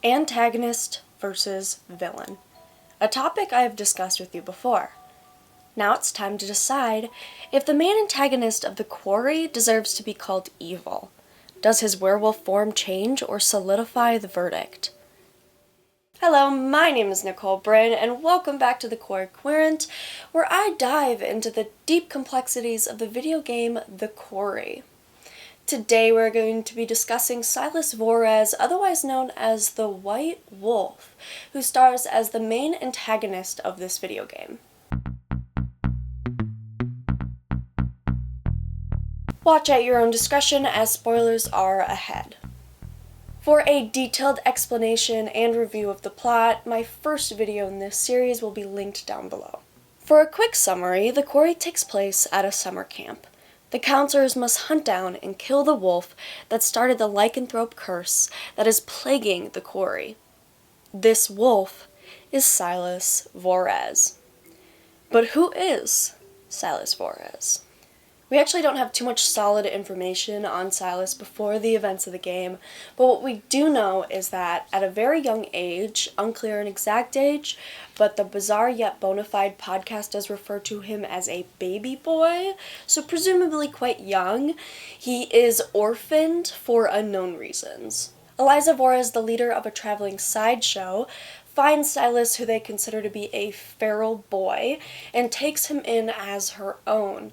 Antagonist versus villain. A topic I have discussed with you before. Now it's time to decide if the main antagonist of The Quarry deserves to be called evil. Does his werewolf form change or solidify the verdict? Hello, my name is Nicole Bryn, and welcome back to The Quarry Querent, where I dive into the deep complexities of the video game The Quarry. Today we're going to be discussing Silas Voorez, otherwise known as the White Wolf, who stars as the main antagonist of this video game. Watch at your own discretion, as spoilers are ahead. For a detailed explanation and review of the plot, my first video in this series will be linked down below. For a quick summary, The Quarry takes place at a summer camp. The counselors must hunt down and kill the wolf that started the lycanthrope curse that is plaguing the quarry. This wolf is Silas Voorez. But who is Silas Voorez? We actually don't have too much solid information on Silas before the events of the game, but what we do know is that at a very young age, unclear an exact age, but the Bizarre Yet Bonafide podcast does refer to him as a baby boy, so presumably quite young, he is orphaned for unknown reasons. Eliza Voorez, the leader of a traveling sideshow, finds Silas, who they consider to be a feral boy, and takes him in as her own.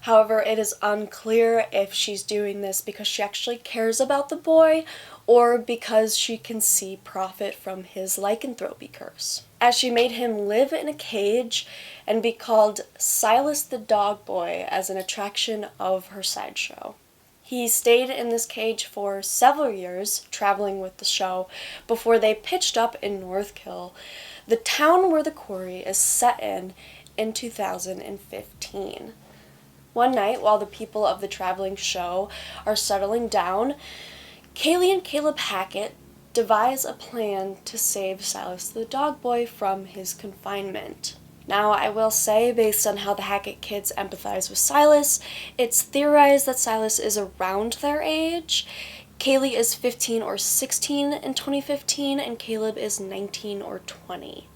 However, it is unclear if she's doing this because she actually cares about the boy or because she can see profit from his lycanthropy curse. As she made him live in a cage and be called Silas the Dog Boy as an attraction of her sideshow. He stayed in this cage for several years, traveling with the show, before they pitched up in Northkill, the town where the quarry is set in 2015. One night, while the people of the traveling show are settling down, Kaylee and Caleb Hackett devise a plan to save Silas the Dog Boy from his confinement. Now, I will say, based on how the Hackett kids empathize with Silas, it's theorized that Silas is around their age. Kaylee is 15 or 16 in 2015, and Caleb is 19 or 20.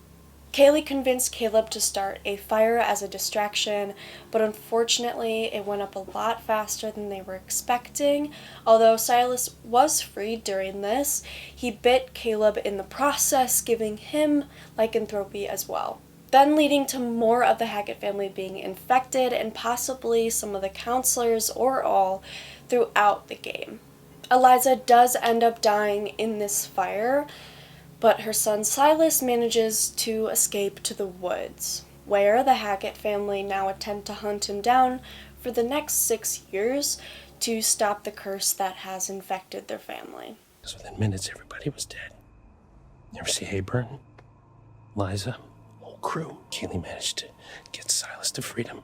Kaylee convinced Caleb to start a fire as a distraction, but unfortunately it went up a lot faster than they were expecting. Although Silas was freed during this, he bit Caleb in the process, giving him lycanthropy as well, then leading to more of the Hackett family being infected and possibly some of the counselors or all throughout the game. Eliza does end up dying in this fire, but her son Silas manages to escape to the woods, where the Hackett family now attempt to hunt him down for the next 6 years to stop the curse that has infected their family. So within minutes, everybody was dead. You ever see Hayburn? Liza? Whole crew. Kaylee managed to get Silas to freedom.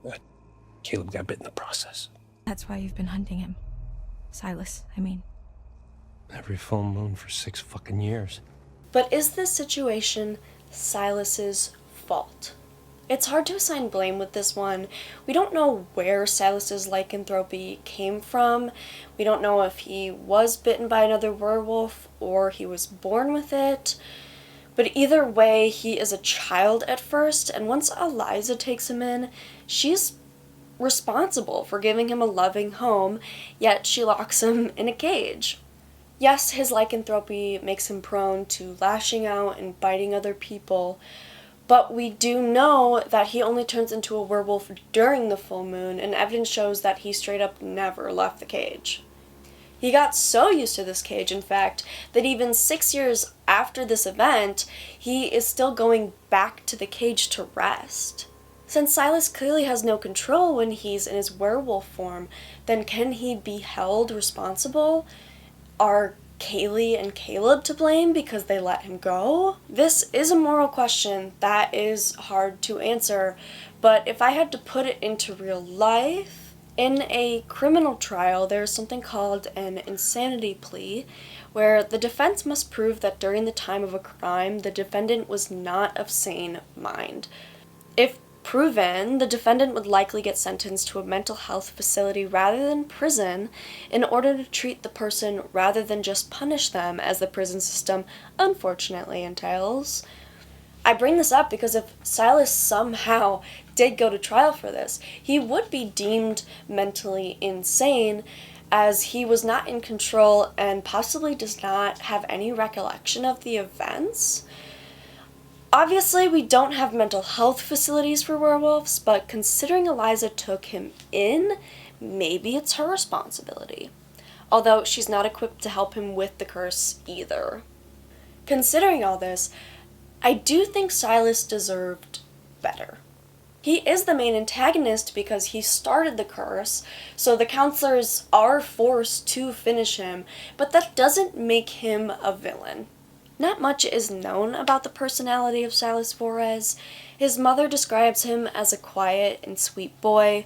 But Caleb got bit in the process. That's why you've been hunting him. Silas, I mean. Every full moon for 6 fucking years. But is this situation Silas's fault? It's hard to assign blame with this one. We don't know where Silas's lycanthropy came from. We don't know if he was bitten by another werewolf or he was born with it. But either way, he is a child at first, and once Eliza takes him in, she's responsible for giving him a loving home, yet she locks him in a cage. Yes, his lycanthropy makes him prone to lashing out and biting other people, but we do know that he only turns into a werewolf during the full moon, and evidence shows that he straight up never left the cage. He got so used to this cage, in fact, that even 6 years after this event, he is still going back to the cage to rest. Since Silas clearly has no control when he's in his werewolf form, then can he be held responsible? Are Kaylee and Caleb to blame because they let him go? This is a moral question that is hard to answer, but if I had to put it into real life, in a criminal trial, there's something called an insanity plea, where the defense must prove that during the time of a crime, the defendant was not of sane mind. If proven, the defendant would likely get sentenced to a mental health facility rather than prison in order to treat the person rather than just punish them, as the prison system unfortunately entails. I bring this up because if Silas somehow did go to trial for this, he would be deemed mentally insane, as he was not in control and possibly does not have any recollection of the events. Obviously, we don't have mental health facilities for werewolves, but considering Eliza took him in, maybe it's her responsibility. Although she's not equipped to help him with the curse either. Considering all this, I do think Silas deserved better. He is the main antagonist because he started the curse, so the counselors are forced to finish him, but that doesn't make him a villain. Not much is known about the personality of Silas Voorhees. His mother describes him as a quiet and sweet boy,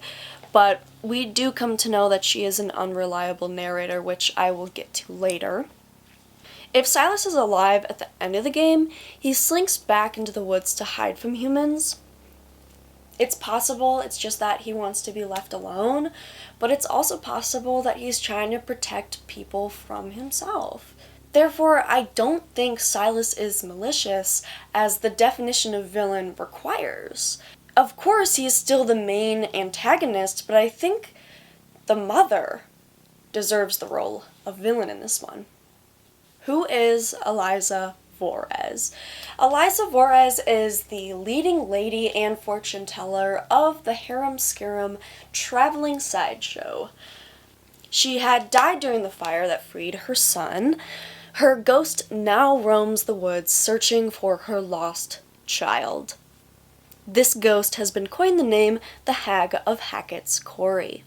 but we do come to know that she is an unreliable narrator, which I will get to later. If Silas is alive at the end of the game, he slinks back into the woods to hide from humans. It's possible it's just that he wants to be left alone, but it's also possible that he's trying to protect people from himself. Therefore, I don't think Silas is malicious, as the definition of villain requires. Of course, he is still the main antagonist, but I think the mother deserves the role of villain in this one. Who is Eliza Voorhees? Eliza Voorhees is the leading lady and fortune teller of the Harem Scarum traveling sideshow. She had died during the fire that freed her son. Her ghost now roams the woods searching for her lost child. This ghost has been coined the name the Hag of Hackett's Quarry,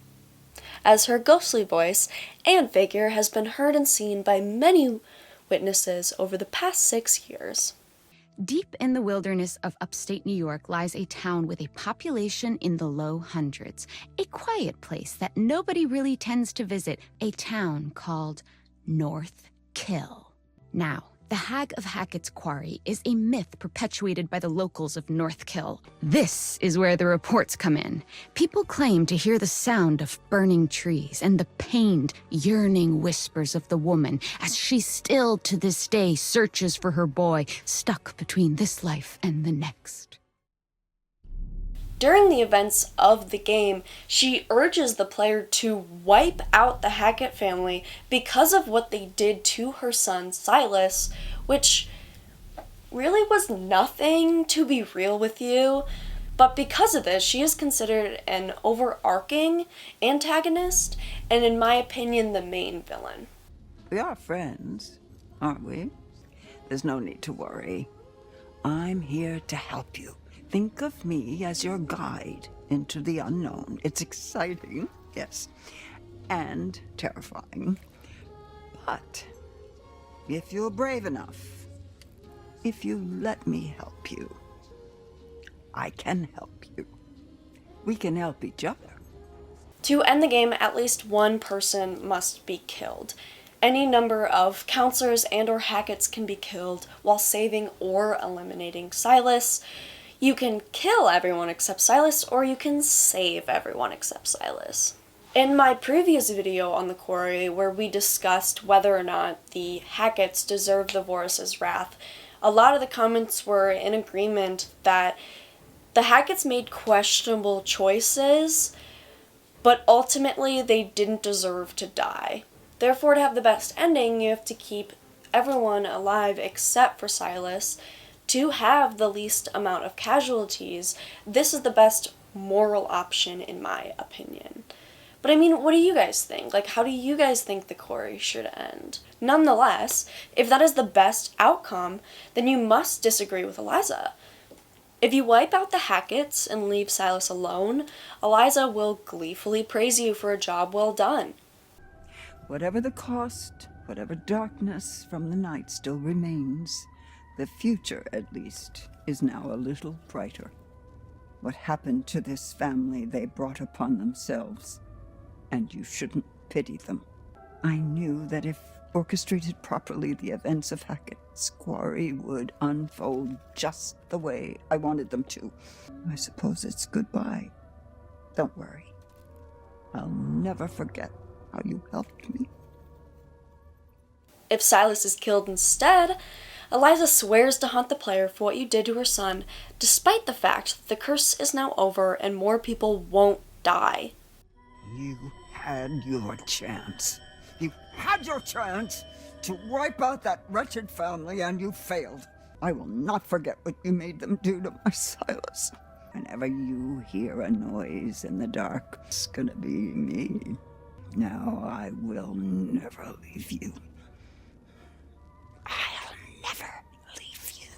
as her ghostly voice and figure has been heard and seen by many witnesses over the past 6 years. Deep in the wilderness of upstate New York lies a town with a population in the low hundreds, a quiet place that nobody really tends to visit, a town called North Kill. Now, the Hag of Hackett's Quarry is a myth perpetuated by the locals of North Kill. This is where the reports come in. People claim to hear the sound of burning trees and the pained, yearning whispers of the woman as she still to this day searches for her boy, stuck between this life and the next. During the events of the game, she urges the player to wipe out the Hackett family because of what they did to her son Silas, which really was nothing, to be real with you. But because of this, she is considered an overarching antagonist, and in my opinion, the main villain. We are friends, aren't we? There's no need to worry. I'm here to help you. Think of me as your guide into the unknown. It's exciting, yes, and terrifying. But if you're brave enough, if you let me help you, I can help you. We can help each other. To end the game, at least one person must be killed. Any number of counselors and or Hacketts can be killed while saving or eliminating Silas. You can kill everyone except Silas, or you can save everyone except Silas. In my previous video on the quarry, where we discussed whether or not the Hacketts deserve the Voorhees' wrath, a lot of the comments were in agreement that the Hacketts made questionable choices, but ultimately they didn't deserve to die. Therefore, to have the best ending, you have to keep everyone alive except for Silas. To have the least amount of casualties, this is the best moral option in my opinion. But I mean, what do you guys think? Like, how do you guys think the quarry should end? Nonetheless, if that is the best outcome, then you must disagree with Eliza. If you wipe out the Hacketts and leave Silas alone, Eliza will gleefully praise you for a job well done. Whatever the cost, whatever darkness from the night still remains, the future, at least, is now a little brighter. What happened to this family they brought upon themselves, and you shouldn't pity them. I knew that if orchestrated properly, the events of Hackett's Quarry would unfold just the way I wanted them to. I suppose it's goodbye. Don't worry. I'll never forget how you helped me. If Silas is killed instead, Eliza swears to haunt the player for what you did to her son, despite the fact that the curse is now over and more people won't die. You had your chance. You had your chance to wipe out that wretched family, and you failed. I will not forget what you made them do to my Silas. Whenever you hear a noise in the dark, it's gonna be me. Now I will never leave you. I'll never leave you.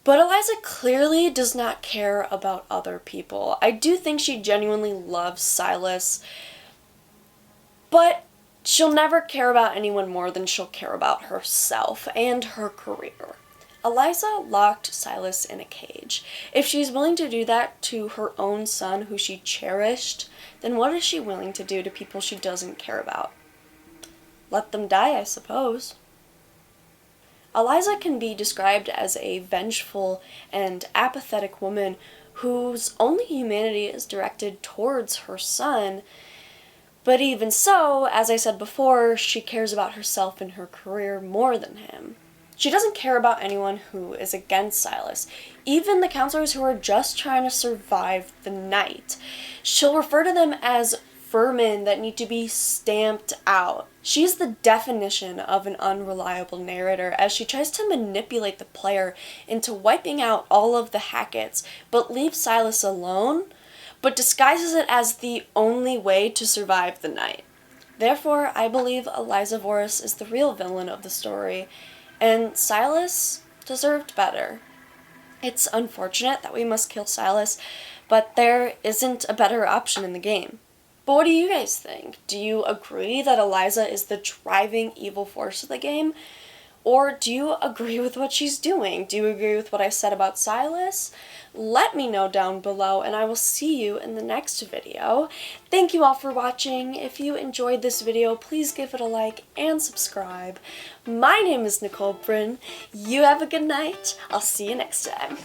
But Eliza clearly does not care about other people. I do think she genuinely loves Silas, but she'll never care about anyone more than she'll care about herself and her career. Eliza locked Silas in a cage. If she's willing to do that to her own son who she cherished, then what is she willing to do to people she doesn't care about? Let them die, I suppose. Eliza can be described as a vengeful and apathetic woman whose only humanity is directed towards her son. But even so, as I said before, she cares about herself and her career more than him. She doesn't care about anyone who is against Silas, even the counselors who are just trying to survive the night. She'll refer to them as vermin that need to be stamped out. She's the definition of an unreliable narrator, as she tries to manipulate the player into wiping out all of the Hacketts, but leave Silas alone, but disguises it as the only way to survive the night. Therefore, I believe Eliza Vorris is the real villain of the story, and Silas deserved better. It's unfortunate that we must kill Silas, but there isn't a better option in the game. But what do you guys think? Do you agree that Eliza is the driving evil force of the game? Or do you agree with what she's doing? Do you agree with what I said about Silas? Let me know down below, and I will see you in the next video. Thank you all for watching. If you enjoyed this video, please give it a like and subscribe. My name is Nicole Bryn. You have a good night. I'll see you next time.